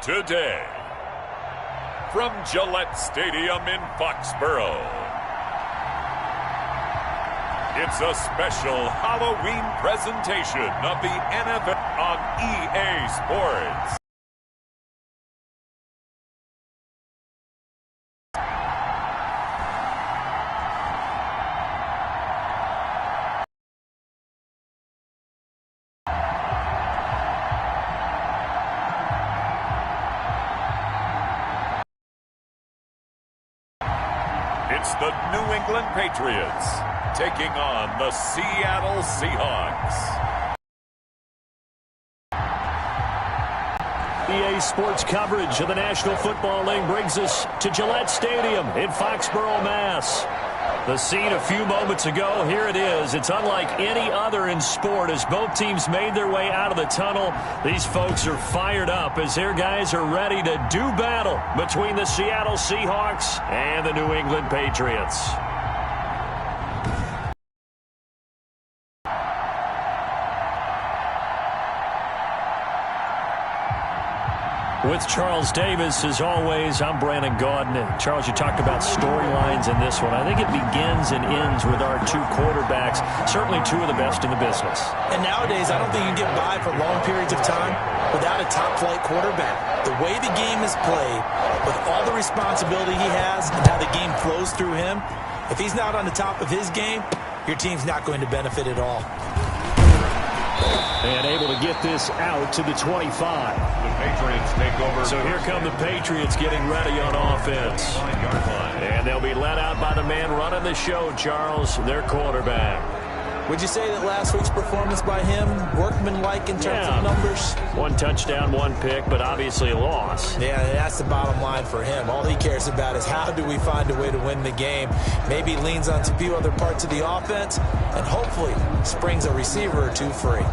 Today, from Gillette Stadium in Foxborough, it's a special Halloween presentation of the NFL on EA Sports. It's the New England Patriots taking on the Seattle Seahawks. EA Sports coverage of the National Football League brings us to Gillette Stadium in Foxborough, Mass. The scene a few moments ago, here it is. It's unlike any other in sport as both teams made their way out of the tunnel. These folks are fired up as their guys are ready to do battle between the Seattle Seahawks and the New England Patriots. With Charles Davis, as always, I'm Brandon Gaudin. And Charles, you talked about storylines in this one. I think it begins and ends with our two quarterbacks, certainly two of the best in the business. And nowadays, I don't think you can get by for long periods of time without a top-flight quarterback. The way the game is played, with all the responsibility he has and how the game flows through him, if he's not on the top of his game, your team's not going to benefit at all. And able to get this out to the 25. The Patriots take over. So here come the Patriots getting ready on offense. And they'll be led out by the man running the show, Charles, their quarterback. Would you say that last week's performance by him, workmanlike in terms of numbers? One touchdown, one pick, but obviously a loss. Yeah, that's the bottom line for him. All he cares about is how do we find a way to win the game. Maybe leans on a few other parts of the offense, and hopefully springs a receiver or two free.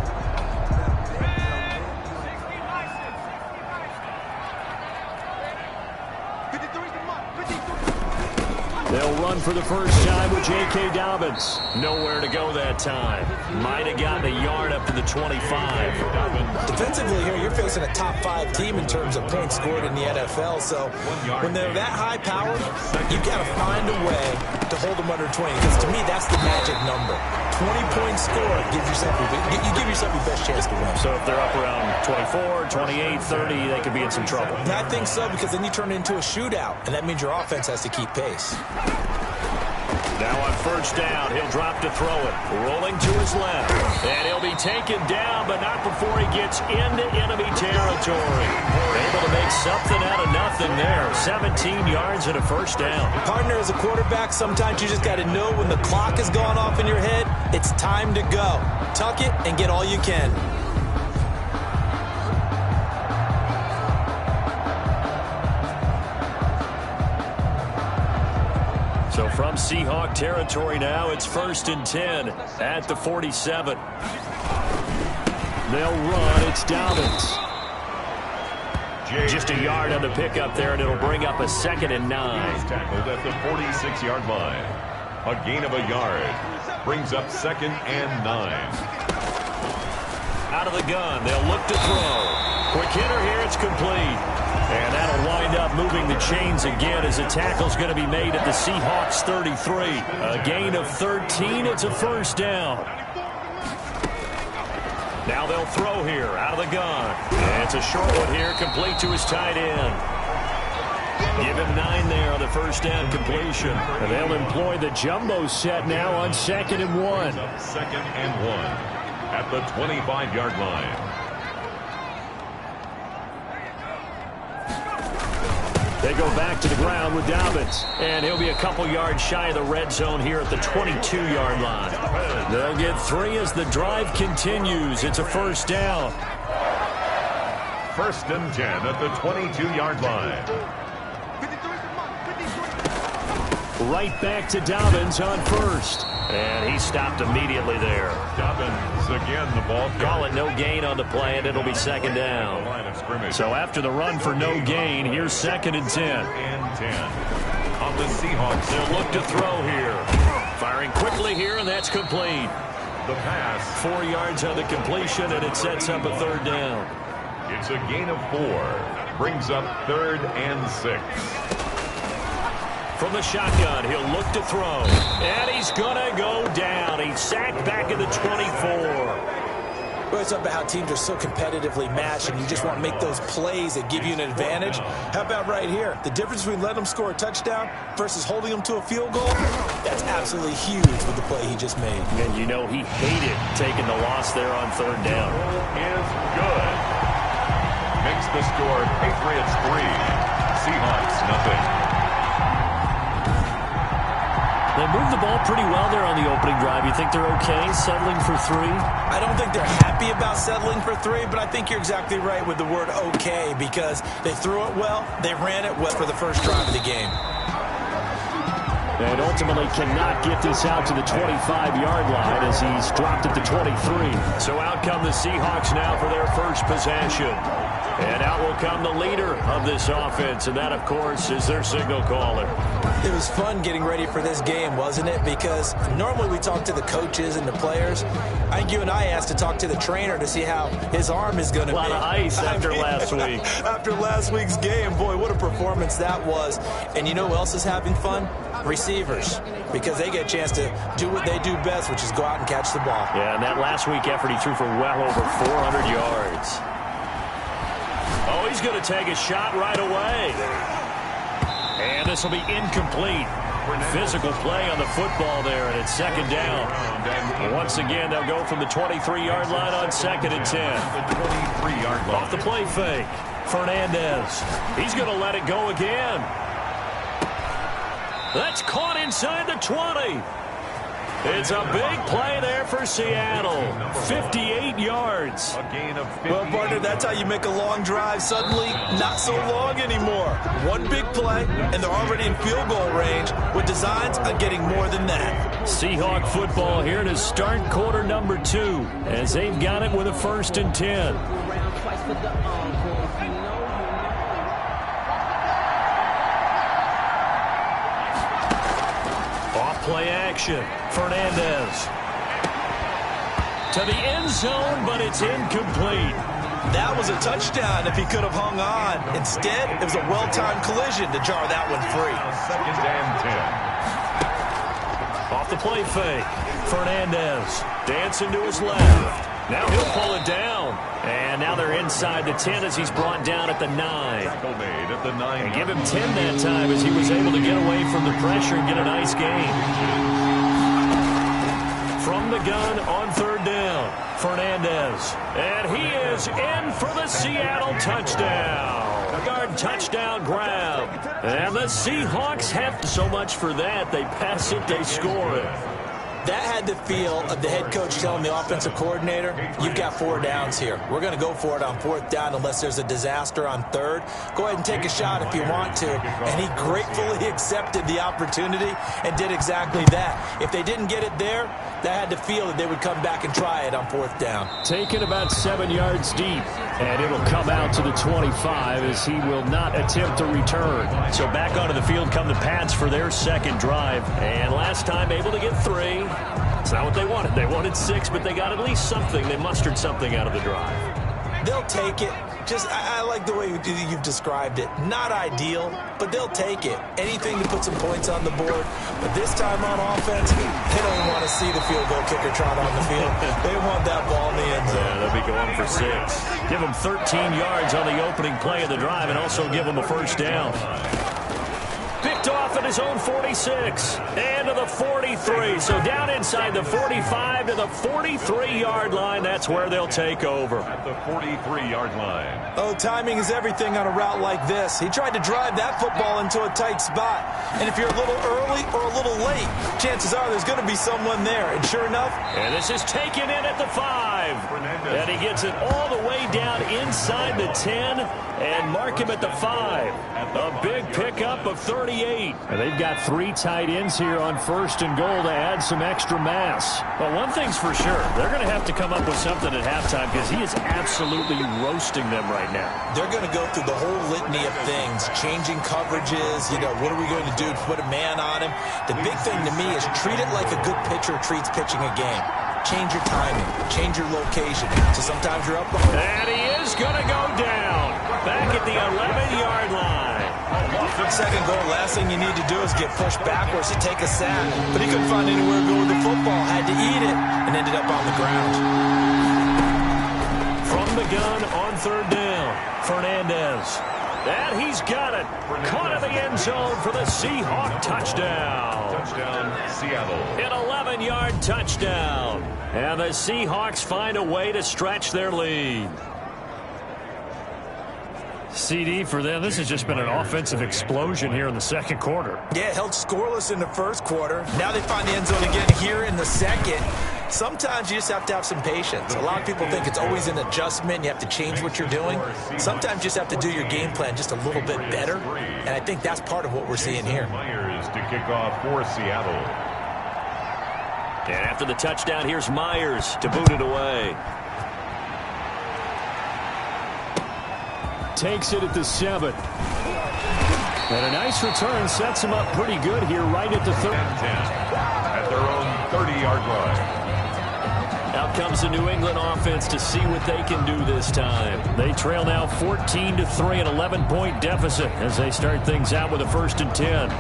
They'll run for the first time with J.K. Dobbins. Nowhere to go that time. Might have gotten a yard up to the 25. Defensively here, you're facing a top-5 team in terms of points scored in the NFL. So when they're that high-powered, you've got to find a way to hold them under 20. Because to me, that's the magic number. 20-point score gives yourself you give yourself your best chance to win. So if they're up around 24, 28, 30, they could be in some trouble. I think so, because then you turn it into a shootout, and that means your offense has to keep pace. Now on first down, he'll drop to throw it. Rolling to his left. And he'll be taken down, but not before he gets into enemy territory. Able to make something out of nothing there. 17 yards and a first down. Partner, as a quarterback, sometimes you just got to know when the clock has gone off in your head, it's time to go. Tuck it and get all you can. So from Seahawk territory now, it's 1st and 10 at the 47. They'll run. It's Dobbins. Just a yard on the pickup there, and it'll bring up a 2nd and 9. Tackled at the 46-yard line. A gain of a yard. Brings up 2nd and 9. Out of the gun. They'll look to throw. Quick hitter here. It's complete. And that'll wind up moving the chains again as a tackle's going to be made at the Seahawks 33. A gain of 13. It's a first down. Now they'll throw here out of the gun. And it's a short one here, complete to his tight end. Give him 9 there on the first down completion. And they'll employ the jumbo set now on 2nd and 1. 2nd and 1 at the 25-yard line. They go back to the ground with Dobbins. And he'll be a couple yards shy of the red zone here at the 22-yard line. They'll get 3 as the drive continues. It's a first down. 1st and 10 at the 22-yard line. Right back to Dobbins on first. And he stopped immediately there. Dobbins again, the ball. Call it no gain on the play, and it'll be 2nd down. So after the run for no gain, here's 2nd and 10. And 10 on the Seahawks. They'll look to throw here. Firing quickly here, and that's complete. The pass. 4 yards on the completion, and it sets up a 3rd down. It's a gain of 4. brings up 3rd and 6. From the shotgun, he'll look to throw. And he's going to go down. He's sacked back at the 24. Well, it's about how teams are so competitively matched, and you just want to make those plays that give you an advantage. How about right here? The difference between letting them score a touchdown versus holding them to a field goal, that's absolutely huge with the play he just made. And you know he hated taking the loss there on 3rd down. Is good. Makes the score Patriots 3, Seahawks nothing. They moved the ball pretty well there on the opening drive. You think they're okay settling for 3? I don't think they're happy about settling for 3, but I think you're exactly right with the word okay, because they threw it well, they ran it well for the first drive of the game. And ultimately cannot get this out to the 25-yard line as he's dropped at the 23. So out come the Seahawks now for their first possession. And out will come the leader of this offense, and that, of course, is their signal caller. It was fun getting ready for this game, wasn't it? Because normally we talk to the coaches and the players. I think you and I asked to talk to the trainer to see how his arm is going to be. A lot of ice after last week. After last week's game, boy, what a performance that was. And you know who else is having fun? Receivers, because they get a chance to do what they do best, which is go out and catch the ball. Yeah, and that last week effort, he threw for well over 400 yards. Oh, he's going to take a shot right away. And this will be incomplete. Physical play on the football there, and it's 2nd down. Once again, they'll go from the 23-yard line on 2nd and 10. Off the play fake. Fernandez. He's going to let it go again. That's caught inside the 20. It's a big play there for Seattle. 58 yards. A gain of 50. Well, partner, that's how you make a long drive suddenly not so long anymore. One big play, and they're already in field goal range with designs on getting more than that. Seahawk football here to start quarter number 2 as they've got it with a 1st and 10. Play action. Fernandez to the end zone, but it's incomplete. That was a touchdown if he could have hung on. Instead, it was a well-timed collision to jar that one free. 2nd and 10. Off the play fake. Fernandez dancing to his left. Now he'll pull it down. And now they're inside the 10 as he's brought down at the 9. Made at the 9. And give him 10 that time as he was able to get away from the pressure and get a nice gain. From the gun on 3rd down, Fernandez. And he is in for the Seattle touchdown. Yard touchdown grab. And the Seahawks have so much for that. They pass it, they score it. That had the feel of the head coach telling the offensive coordinator, you've got 4 downs here. We're going to go for it on 4th down unless there's a disaster on 3rd. Go ahead and take a shot if you want to. And he gratefully accepted the opportunity and did exactly that. If they didn't get it there, that had the feel that they would come back and try it on 4th down. Taken about 7 yards deep. And it'll come out to the 25 as he will not attempt to return. So back onto the field come the Pats for their 2nd drive. And last time able to get 3. It's not what they wanted. They wanted 6, but they got at least something. They mustered something out of the drive. They'll take it. I like the way you've described it. Not ideal, but they'll take it. Anything to put some points on the board. But this time on offense, they don't want to see the field goal kicker trot on the field. They want that ball in the end zone. Yeah, they'll be going for 6. Give them 13 yards on the opening play of the drive and also give them a 1st down. Picked off at his own 46 and to the 43. So down inside the 45 to the 43-yard line. That's where they'll take over. At the 43-yard line. Oh, timing is everything on a route like this. He tried to drive that football into a tight spot. And if you're a little early or a little late, chances are there's going to be someone there. And sure enough. And this is taken in at the 5. And he gets it all the way down inside the 10 and mark him at the 5. A big pickup of 38. And they've got 3 tight ends here on 1st and goal to add some extra mass. But one thing's for sure, they're going to have to come up with something at halftime because he is absolutely roasting them right now. They're going to go through the whole litany of things, changing coverages, what are we going to do to put a man on him? The big thing to me is treat it like a good pitcher treats pitching a game. change your timing, change your location. So sometimes you're up. And he is going to go down. Back at the 11-yard line. Second goal, last thing you need to do is get pushed backwards to take a sack. But he couldn't find anywhere to go with the football, had to eat it, and ended up on the ground. From the gun on third down, Fernandez. And he's got it. Caught in the end zone for the Seahawks touchdown. Touchdown, Seattle. An 11-yard touchdown. And the Seahawks find a way to stretch their lead. CD for them, this has just been an offensive explosion here in the second quarter. Yeah, held scoreless in the first quarter. Now they find the end zone again here in the second. Sometimes you just have to have some patience. A lot of people think it's always an adjustment. You have to change what you're doing. Sometimes you just have to do your game plan just a little bit better. And I think that's part of what we're seeing here. Myers to kick off for Seattle. And after the touchdown, here's Myers to boot it away. Takes it at the 7. And a nice return sets him up pretty good here right at the 30. At their own 30-yard line. Out comes the New England offense to see what they can do this time. They trail now 14-3, an 11-point deficit as they start things out with a 1st and 10.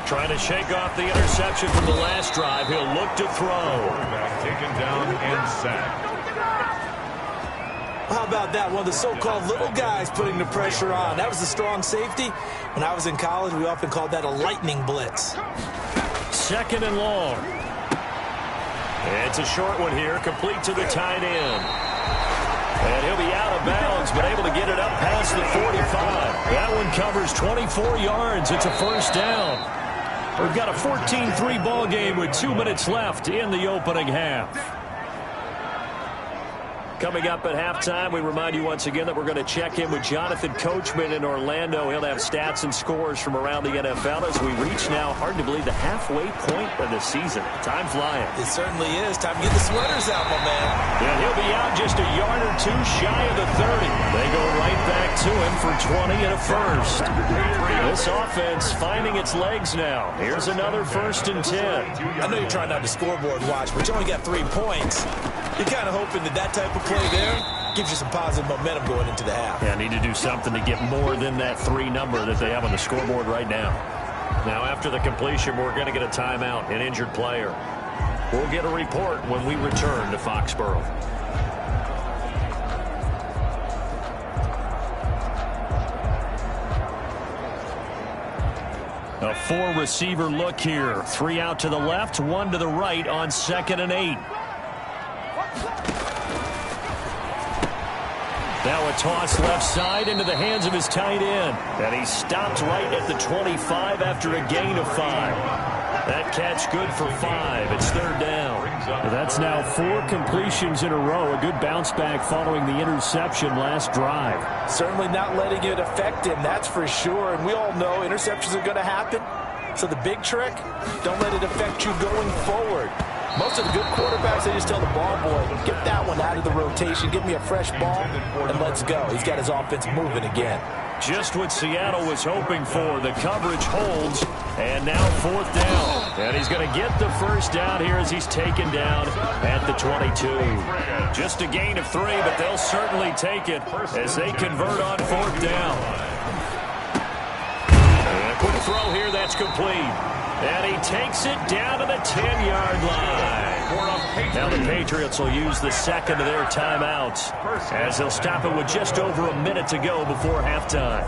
Trying to shake off the interception from the last drive. He'll look to throw. Taken down and sacked. How about that? One of the so-called little guys putting the pressure on. That was the strong safety. When I was in college, we often called that a lightning blitz. 2nd and long. It's a short one here, complete to the tight end. And he'll be out of bounds, but able to get it up past the 45. That one covers 24 yards. It's a 1st down. We've got a 14-3 ball game with 2 minutes left in the opening half. Coming up at halftime, we remind you once again that we're going to check in with Jonathan Coachman in Orlando. He'll have stats and scores from around the NFL as we reach now, hard to believe, the halfway point of the season. Time flying. It certainly is. Time to get the sweaters out, my man. And he'll be out just a yard or two shy of the 30. They go right back to him for 20 and a 1st. This offense finding its legs now. Here's another 1st and 10. I know you're trying not to scoreboard watch, but you only got 3 points. You're kind of hoping that type of play there gives you some positive momentum going into the half. Yeah, need to do something to get more than that 3 number that they have on the scoreboard right now. Now, after the completion, we're going to get a timeout, an injured player. We'll get a report when we return to Foxborough. A 4-receiver look here. 3 out to the left, 1 to the right on 2nd and 8. Now a toss left side into the hands of his tight end. And he stopped right at the 25 after a gain of 5. That catch good for 5. It's 3rd down. That's now 4 completions in a row. A good bounce back following the interception last drive. Certainly not letting it affect him, that's for sure. And we all know interceptions are going to happen. So the big trick, don't let it affect you going forward. Most of the good quarterbacks, they just tell the ball boy, get that one out of the rotation, give me a fresh ball, and let's go. He's got his offense moving again. Just what Seattle was hoping for. The coverage holds, and now 4th down. And he's going to get the 1st down here as he's taken down at the 22. Just a gain of 3, but they'll certainly take it as they convert on 4th down. And a quick throw here, that's complete. And he takes it down to the 10-yard line. Now the Patriots will use the 2nd of their timeouts as they'll stop it with just over a minute to go before halftime.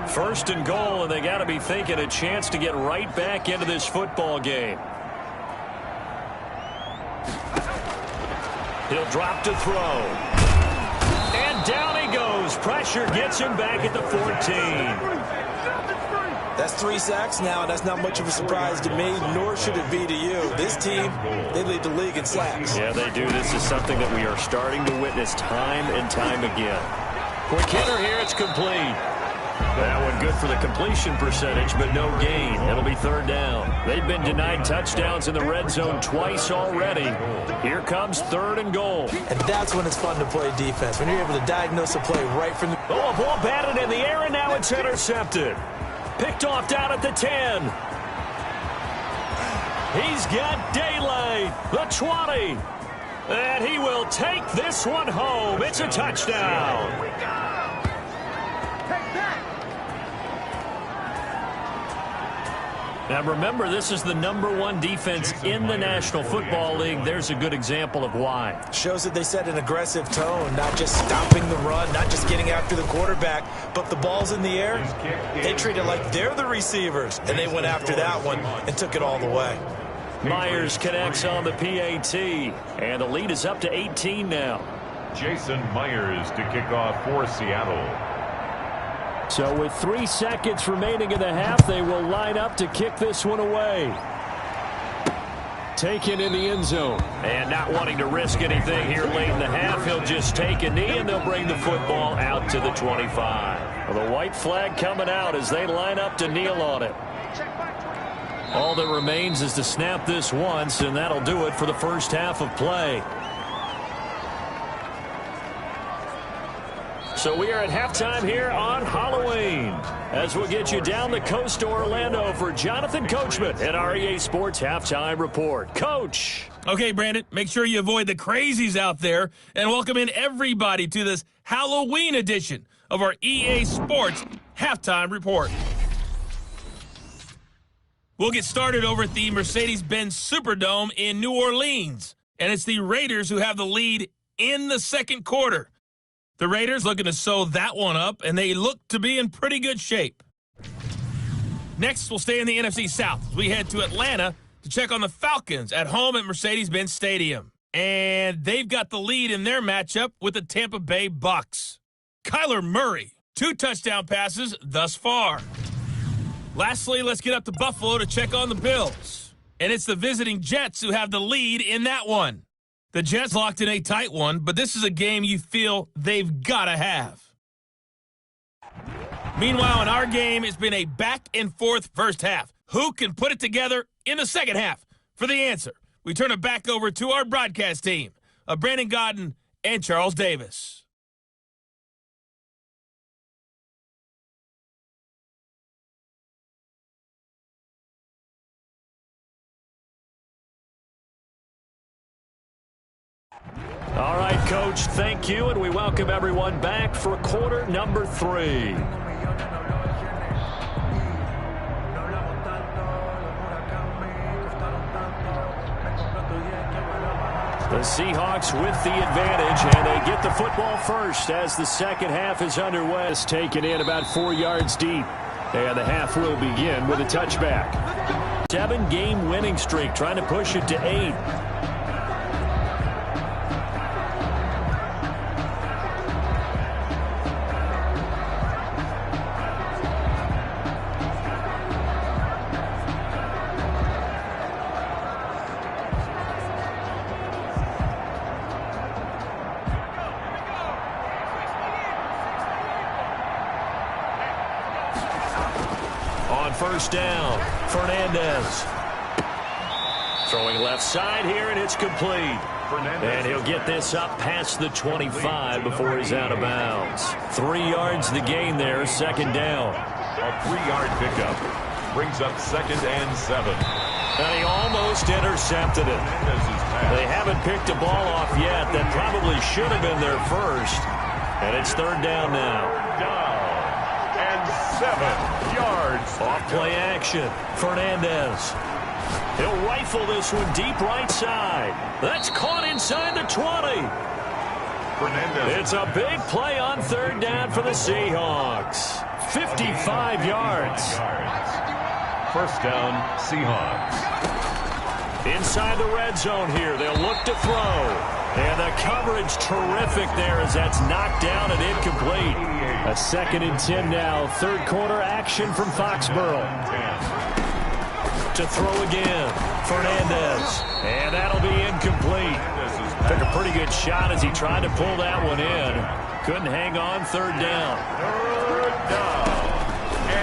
1st and goal, and they got to be thinking a chance to get right back into this football game. He'll drop to throw. And down he goes. Pressure gets him back at the 14. That's 3 sacks now, and that's not much of a surprise to me, nor should it be to you. This team, they lead the league in sacks. Yeah, they do. This is something that we are starting to witness time and time again. Quick hitter here, it's complete. That one good for the completion percentage, but no gain. It'll be third down. They've been denied touchdowns in the red zone twice already. Here comes third and goal. And that's when it's fun to play defense, when you're able to diagnose a play right from the... Oh, a ball batted in the air, and now it's intercepted. Picked off down at the 10. He's got daylight. The 20. And he will take this one home. It's a touchdown. Now remember, this is the #1 defense in the National Football League. There's a good example of why. Shows that they set an aggressive tone, not just stopping the run, not just getting after the quarterback, but the ball's in the air. They treat it like they're the receivers, and they went after that one and took it all the way. Myers connects on the PAT, and the lead is up to 18 now. Jason Myers to kick off for Seattle. So with 3 seconds remaining in the half, they will line up to kick this one away. Taken in the end zone. And not wanting to risk anything here late in the half, he'll just take a knee, and they'll bring the football out to the 25. Well, the white flag coming out as they line up to kneel on it. All that remains is to snap this once, and that'll do it for the first half of play. So we are at halftime here on Halloween, as we'll get you down the coast to Orlando for Jonathan Coachman at our EA Sports Halftime Report. Coach. Okay, Brandon, make sure you avoid the crazies out there and welcome in everybody to this Halloween edition of our EA Sports Halftime Report. We'll get started over at the Mercedes-Benz Superdome in New Orleans, and it's the Raiders who have the lead in the second quarter. The Raiders looking to sew that one up, and they look to be in pretty good shape. Next, we'll stay in the NFC South as we head to Atlanta to check on the Falcons at home at Mercedes-Benz Stadium. And they've got the lead in their matchup with the Tampa Bay Bucks. Kyler Murray, 2 touchdown passes thus far. Lastly, let's get up to Buffalo to check on the Bills. And it's the visiting Jets who have the lead in that one. The Jets locked in a tight one, but this is a game you feel they've got to have. Meanwhile, in our game, it's been a back-and-forth first half. Who can put it together in the second half? For the answer, we turn it back over to our broadcast team of Brandon Godden and Charles Davis. All right, Coach, thank you, and we welcome everyone back for quarter number 3. The Seahawks with the advantage, and they get the football first as the second half is underway. It's taken in about 4 yards deep, and the half will begin with a touchback. 7-game winning streak, trying to push it to 8. First down, Fernandez. Throwing left side here, and it's complete. And he'll get this up past the 25 before he's out of bounds. 3 yards the gain there, second down. A 3-yard pickup brings up 2nd and 7. And he almost intercepted it. They haven't picked a ball off yet. That probably should have been their first. And it's third down now. Down and 7 yards. Off play action. Fernandez. He'll rifle this one deep right side. That's caught inside the 20. Fernandez. It's a big play on third down for the Seahawks. 55 yards. First down, Seahawks. Inside the red zone here. They'll look to throw. And the coverage terrific there as that's knocked down and incomplete. A 2nd and 10 now. Third quarter action from Foxborough. To throw again. Fernandez. And that'll be incomplete. Took a pretty good shot as he tried to pull that one in. Couldn't hang on. Third down.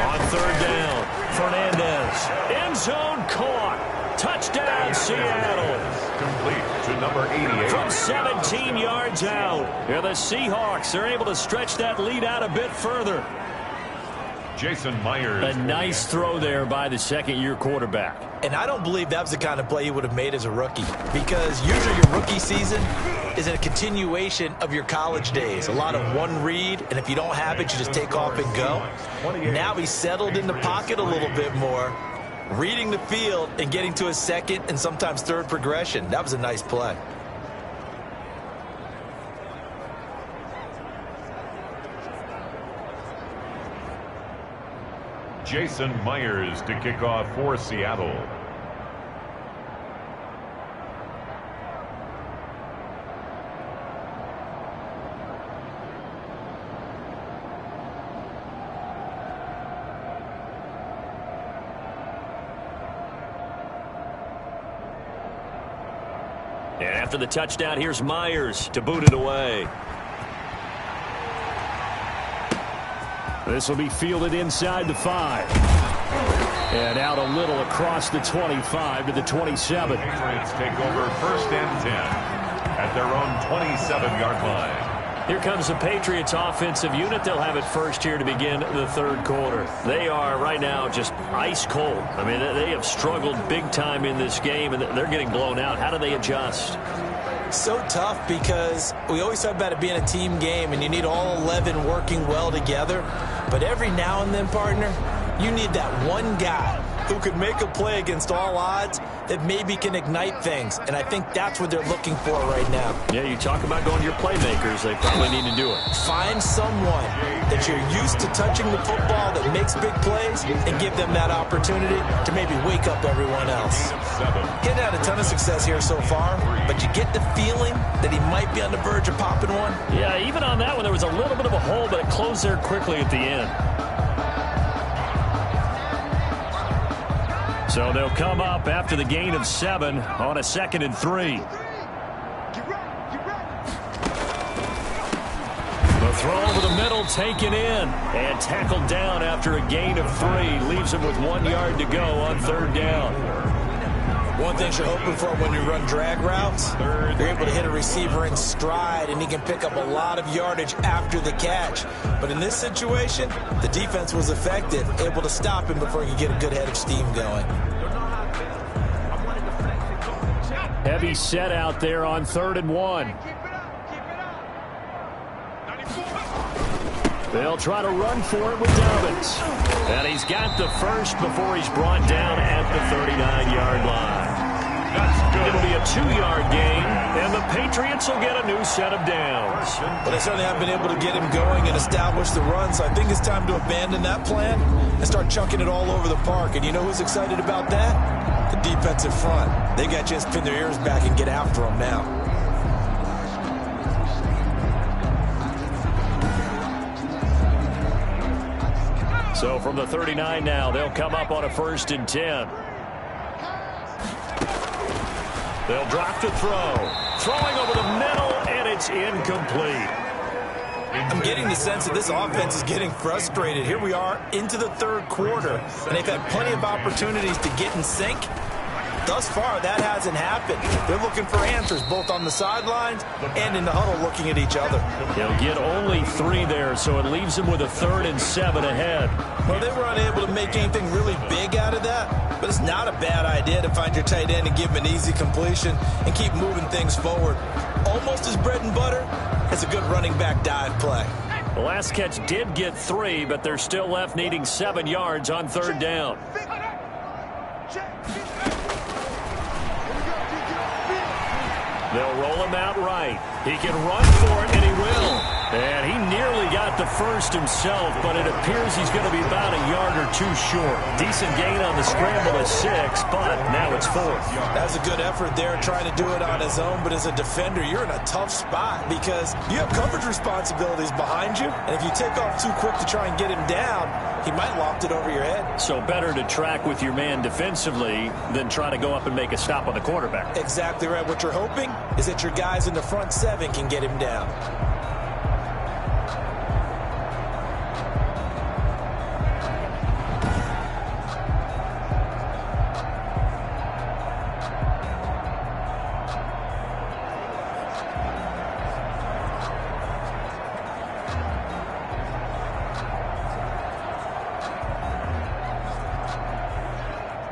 On third down, Fernandez. End zone caught. Touchdown, Seattle. Complete to number 88. From 17 yards out. Yeah, the Seahawks are able to stretch that lead out a bit further. Jason Myers. A nice throw there by the second-year quarterback. And I don't believe that was the kind of play he would have made as a rookie, because usually your rookie season is a continuation of your college days. A lot of one read, and if you don't have it, you just take off and go. Now he's settled in the pocket a little bit more, reading the field and getting to his second and sometimes third progression. That was a nice play. Jason Myers to kick off for Seattle. And after the touchdown, here's Myers to boot it away. This will be fielded inside the 5. And out a little across the 25 to the 27. Patriots take over first and 10 at their own 27-yard line. Here comes the Patriots offensive unit. They'll have it first here to begin the third quarter. They are right now just ice cold. I mean, they have struggled big time in this game, and they're getting blown out. How do they adjust? So tough, because we always talk about it being a team game and you need all 11 working well together. But every now and then, partner, you need that one guy who could make a play against all odds that maybe can ignite things. And I think that's what they're looking for right now. Yeah, you talk about going to your playmakers. They probably need to do it. Find someone that you're used to touching the football that makes big plays and give them that opportunity to maybe wake up everyone else. Getting had a ton of success here so far, but you get the feeling that he might be on the verge of popping one. Yeah, even on that one, there was a little bit of a hole, but it closed there quickly at the end. So they'll come up after the gain of 7 on a 2nd and 3. The throw over the middle taken in and tackled down after a gain of 3. Leaves him with 1 yard to go on third down. One thing you're hoping for when you run drag routes, you're able to hit a receiver in stride, and he can pick up a lot of yardage after the catch. But in this situation, the defense was effective, able to stop him before he could get a good head of steam going. Heavy set out there on 3rd and 1. They'll try to run for it with Dobbins. And he's got the first before he's brought down at the 39-yard line. It'll be a 2-yard gain, and the Patriots will get a new set of downs. But they certainly haven't been able to get him going and establish the run, so I think it's time to abandon that plan and start chunking it all over the park. And you know who's excited about that? The defensive front. They got a chance to pin their ears back and get after him now. So from the 39 now, they'll come up on a 1st and 10. They'll drop to throw. Throwing over the middle, and it's incomplete. I'm getting the sense that this offense is getting frustrated. Here we are into the third quarter, and they've had plenty of opportunities to get in sync. Thus far, that hasn't happened. They're looking for answers both on the sidelines and in the huddle looking at each other. They'll get only 3 there, so it leaves them with a 3rd and 7 ahead. Well, they were unable to make anything really big out of that, but it's not a bad idea to find your tight end and give him an easy completion and keep moving things forward. Almost as bread and butter as a good running back dive play. The last catch did get 3, but they're still left needing 7 yards on 3rd down. They'll roll him out right. He can run for it, and he will. And he nearly got the first himself, but it appears he's going to be about a yard or two short. Decent gain on the scramble at 6, but now it's 4. That's a good effort there, trying to do it on his own. But as a defender, you're in a tough spot because you have coverage responsibilities behind you. And if you take off too quick to try and get him down, he might loft it over your head. So better to track with your man defensively than try to go up and make a stop on the quarterback. Exactly right. What you're hoping is that your guys in the front 7 can get him down.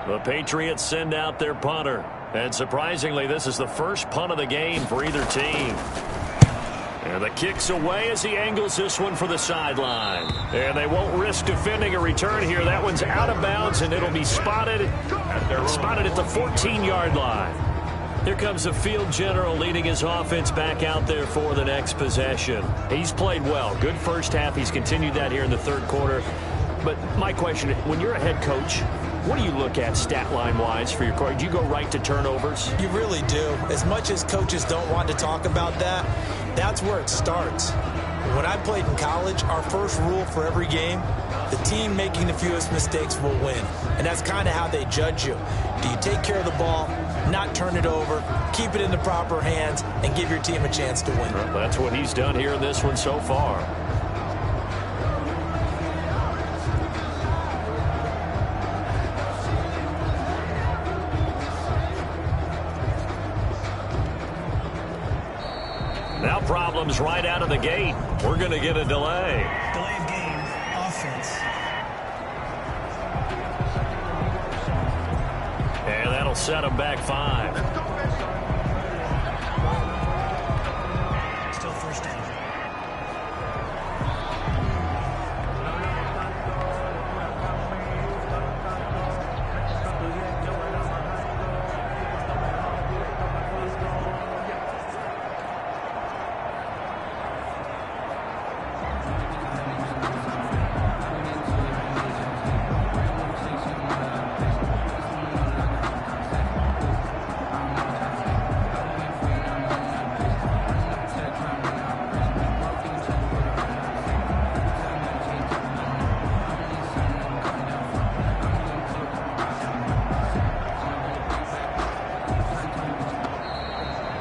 The Patriots send out their punter. And surprisingly, this is the first punt of the game for either team. And the kick's away as he angles this one for the sideline. And they won't risk defending a return here. That one's out of bounds, and it'll be spotted at the 14-yard line. Here comes the field general leading his offense back out there for the next possession. He's played well. Good first half. He's continued that here in the third quarter. But my question, when you're a head coach, what do you look at stat line-wise for your quarterback? Do you go right to turnovers? You really do. As much as coaches don't want to talk about that, that's where it starts. When I played in college, our first rule for every game, the team making the fewest mistakes will win. And that's kind of how they judge you. Do you take care of the ball, not turn it over, keep it in the proper hands, and give your team a chance to win? Well, that's what he's done here in this one so far. Now problems right out of the gate. We're going to get a delay. Delay of game, offense. And that'll set him back 5. Still first down.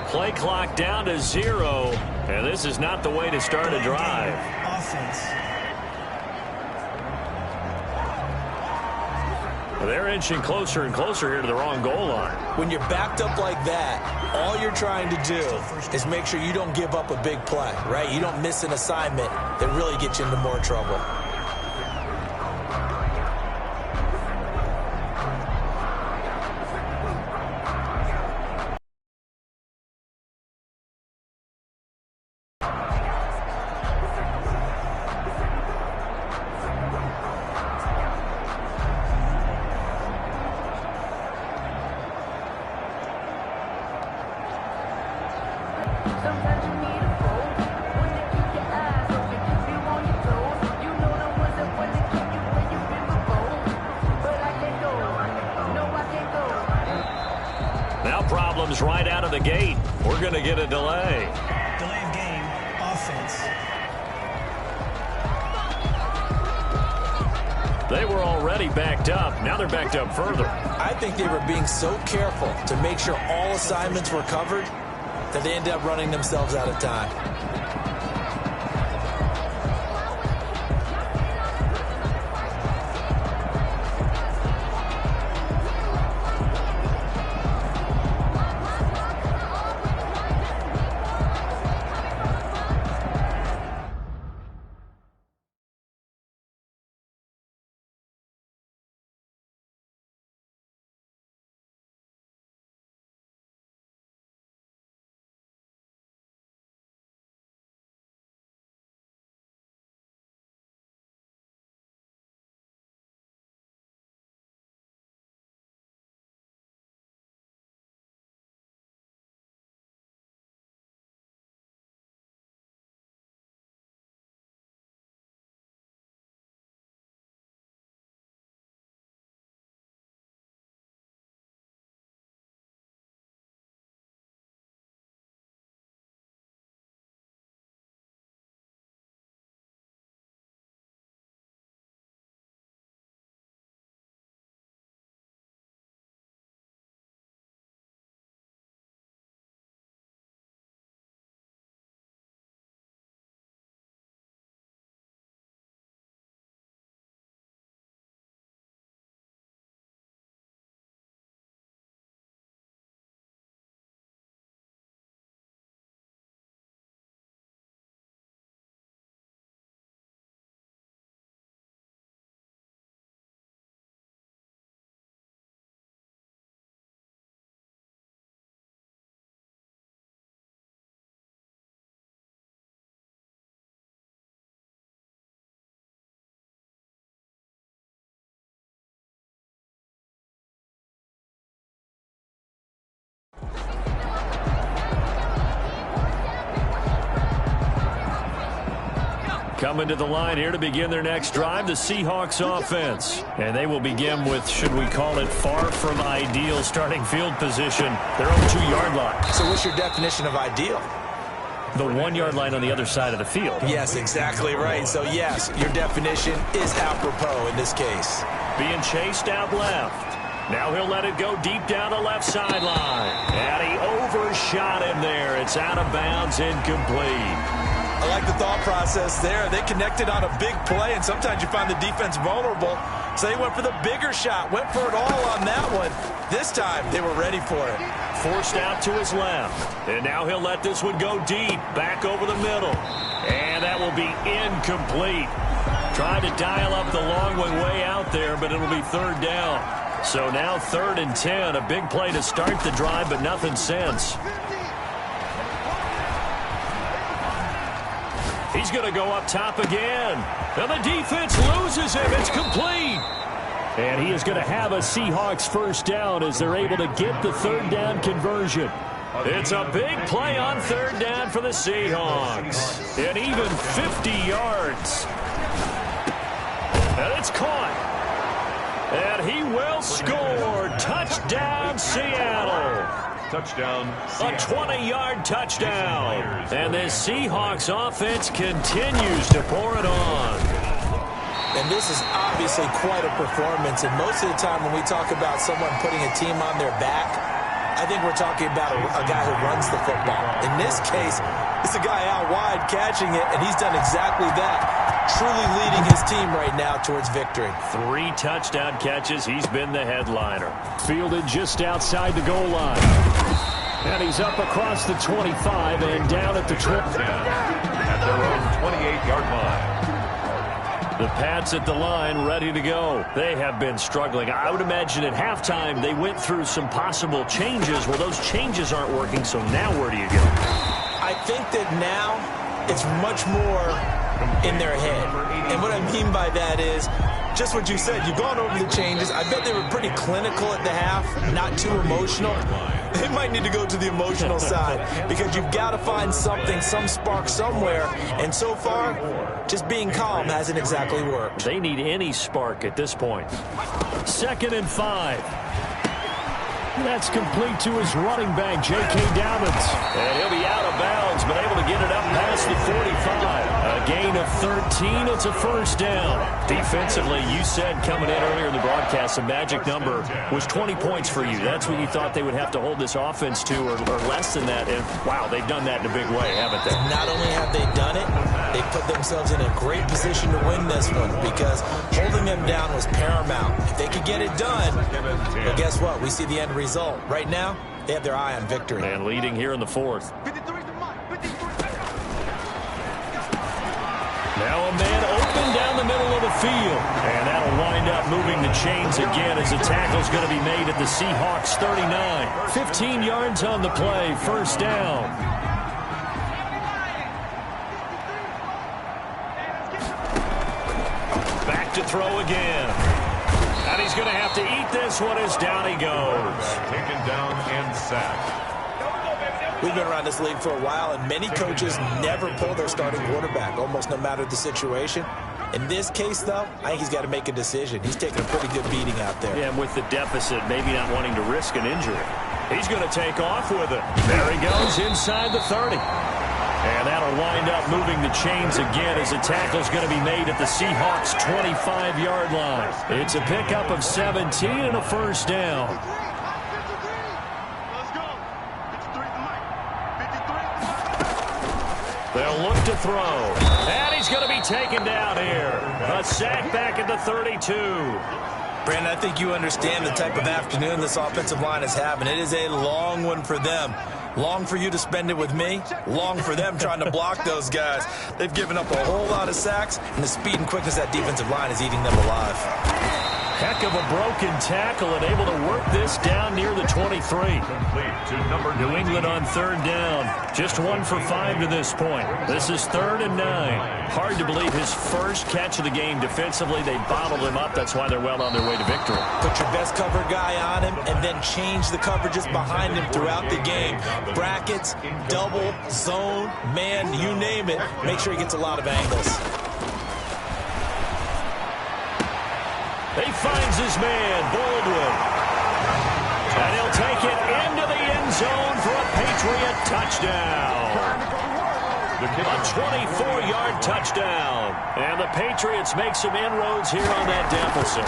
Play clock down to 0, and this is not the way to start a drive. Offense. They're inching closer and closer here to the wrong goal line. When you're backed up like that, all you're trying to do is make sure you don't give up a big play, right? You don't miss an assignment that really gets you into more trouble. Sometimes you need a phone, one to keep your eyes open, keep you on your toes. You know the ones that want to keep you where you've been before. But I can't go, no I can't go. Now problems right out of the gate. We're going to get a delay. Delay of game, offense. They were already backed up. Now they're backed up further. I think they were being so careful to make sure all assignments were covered that they ended up running themselves out of time. Coming to the line here to begin their next drive, the Seahawks offense. And they will begin with, should we call it, far from ideal starting field position, their own 2-yard line. So what's your definition of ideal? The 1-yard line on the other side of the field. Yes, exactly right. So, yes, your definition is apropos in this case. Being chased out left. Now he'll let it go deep down the left sideline. And he overshot him there. It's out of bounds, incomplete. I like the thought process there. They connected on a big play, and sometimes you find the defense vulnerable. So they went for the bigger shot, went for it all on that one. This time, they were ready for it. Forced out to his left. And now he'll let this one go deep, back over the middle. And that will be incomplete. Tried to dial up the long way out there, but it'll be 3rd down. So now 3rd and 10, a big play to start the drive, but nothing since. He's going to go up top again. And the defense loses him. It's complete. And he is going to have a Seahawks first down as they're able to get the 3rd down conversion. It's a big play on 3rd down for the Seahawks. And even 50 yards. And it's caught. And he will score. Touchdown, Seattle. Touchdown, A 20-yard touchdown. And this Seahawks offense continues to pour it on. And this is obviously quite a performance. And most of the time when we talk about someone putting a team on their back, I think we're talking about a guy who runs the football. In this case, it's a guy out wide catching it, and he's done exactly that. Truly leading his team right now towards victory. 3 touchdown catches. He's been the headliner. Fielded just outside the goal line. And he's up across the 25 and down at the 20. At their own 28-yard line. The Pats at the line ready to go. They have been struggling. I would imagine at halftime they went through some possible changes. Well, those changes aren't working, so now where do you go? I think that now it's much more in their head. And what I mean by that is just what you said. You've gone over the changes. I bet they were pretty clinical at the half, not too emotional. They might need to go to the emotional side because you've got to find something, some spark somewhere. And so far, just being calm hasn't exactly worked. They need any spark at this point. 2nd and 5. That's complete to his running back, J.K. Dobbins. And he'll be out of bounds, but able to get it up past the 45. A gain of 13. It's a first down. Defensively, you said coming in earlier in the broadcast, the magic number was 20 points for you. That's what you thought they would have to hold this offense to, or less than that. And, wow, they've done that in a big way, haven't they? Not only have they done it, they put themselves in a great position to win this one because holding them down was paramount. If they could get it done, well, guess what? We see the end result. Right now, they have their eye on victory. And leading here in the 4th. Now a man open down the middle of the field. And that'll wind up moving the chains again as the tackle's going to be made at the Seahawks 39. 15 yards on the play, first down. Back to throw again. And he's going to have to eat this one as down he goes. Taken down and sacked. We've been around this league for a while, and many coaches never pull their starting quarterback, almost no matter the situation. In this case, though, I think he's got to make a decision. He's taking a pretty good beating out there. Yeah, and with the deficit, maybe not wanting to risk an injury. He's going to take off with it. There he goes inside the 30. And that'll wind up moving the chains again as the tackle's going to be made at the Seahawks' 25-yard line. It's a pickup of 17 and a first down. They'll look to throw. And he's going to be taken down here. A sack back at the 32. Brandon, I think you understand the type of afternoon this offensive line is having. It is a long one for them. Long for you to spend it with me. Long for them trying to block those guys. They've given up a whole lot of sacks, and the speed and quickness of that defensive line is eating them alive. Heck of a broken tackle and able to work this down near the 23. Complete to number New England on 3rd down. Just 1 for 5 to this point. This is 3rd and 9. Hard to believe his first catch of the game defensively. They bottled him up. That's why they're well on their way to victory. Put your best cover guy on him and then change the coverages behind him throughout the game. Brackets, double, zone, man, you name it. Make sure he gets a lot of angles. finds his man, Baldwin. And he'll take it into the end zone for a Patriot touchdown. A 24-yard touchdown. And the Patriots make some inroads here on that deficit.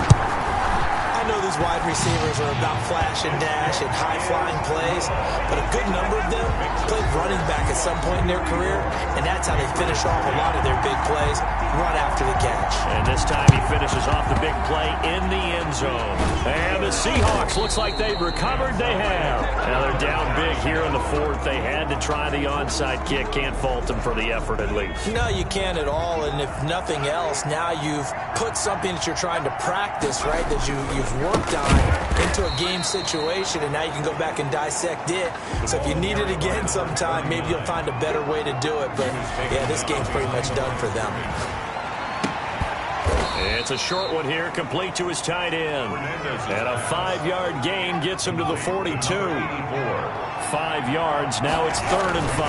I know these wide receivers are about flash and dash and high-flying plays, but a good number of them played running back at some point in their career, and that's how they finish off a lot of their big plays, run after the catch. And this time he finishes off the big play in the end zone. And the Seahawks looks like they've recovered. They have. Now they're down big here in the fourth. They had to try the onside kick. Can't fault them for the effort at least. No, you can't at all, and if nothing else, now you've put something that you're trying to practice, right, that you've worked on into a game situation, and now you can go back and dissect it. So if you need it again sometime, maybe you'll find a better way to do it. But, yeah, this game's pretty much done for them. It's a short one here, complete to his tight end. And a 5-yard gain gets him to the 42. 5 yards, now it's 3rd and 5.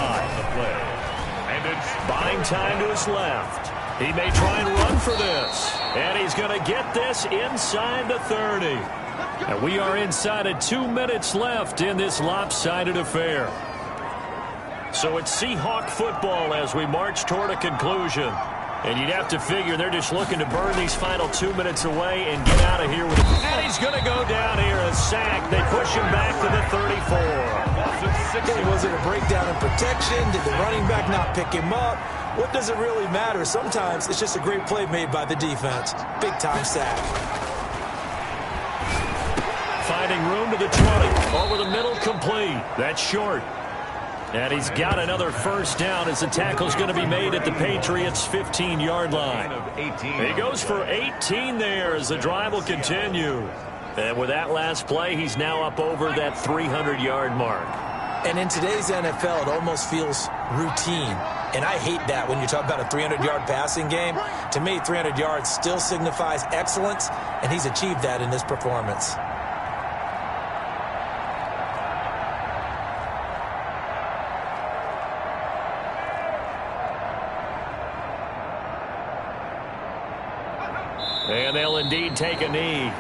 Buying time to his left. He may try and run for this. And he's going to get this inside the 30. And we are inside of 2 minutes left in this lopsided affair. So it's Seahawk football as we march toward a conclusion. And you'd have to figure they're just looking to burn these final 2 minutes away and get out of here with it. And he's going to go down here, a sack. They push him back to the 34. Was it a breakdown in protection? Did the running back not pick him up? What does it really matter? Sometimes it's just a great play made by the defense. Big-time sack. Finding room to the 20. Over the middle, complete. That's short. And he's got another first down as the tackle's going to be made at the Patriots' 15-yard line. He goes for 18 there as the drive will continue. And with that last play, he's now up over that 300-yard mark. And in today's NFL, it almost feels routine. And I hate that when you talk about a 300-yard passing game. To me, 300 yards still signifies excellence, and he's achieved that in this performance. And they'll indeed take a knee.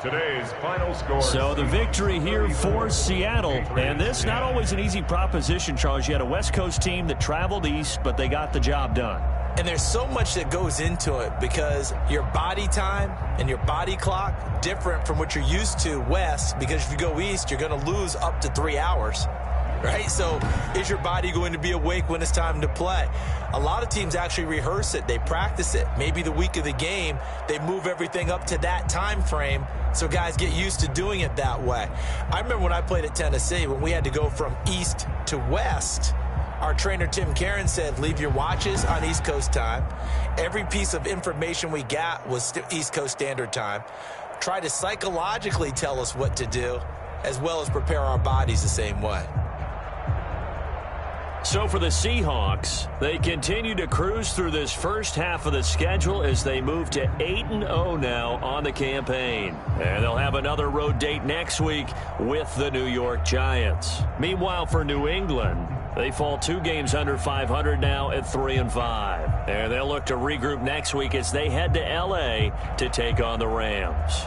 Today's final score. So the victory here for Seattle. And this not always an easy proposition, Charles. You had a West Coast team that traveled east, but they got the job done. And there's so much that goes into it because your body time and your body clock different from what you're used to west, because if you go east, you're going to lose up to 3 hours. Right? So is your body going to be awake when it's time to play? A lot of teams actually rehearse it. They practice it. Maybe the week of the game, they move everything up to that time frame so guys get used to doing it that way. I remember when I played at Tennessee, when we had to go from east to west, our trainer Tim Karen said, leave your watches on East Coast time. Every piece of information we got was East Coast Standard Time. Try to psychologically tell us what to do, as well as prepare our bodies the same way. So for the Seahawks, they continue to cruise through this first half of the schedule as they move to 8-0 now on the campaign. And they'll have another road date next week with the New York Giants. Meanwhile, for New England, they fall 2 games under 500 now at 3-5. And they'll look to regroup next week as they head to L.A. to take on the Rams.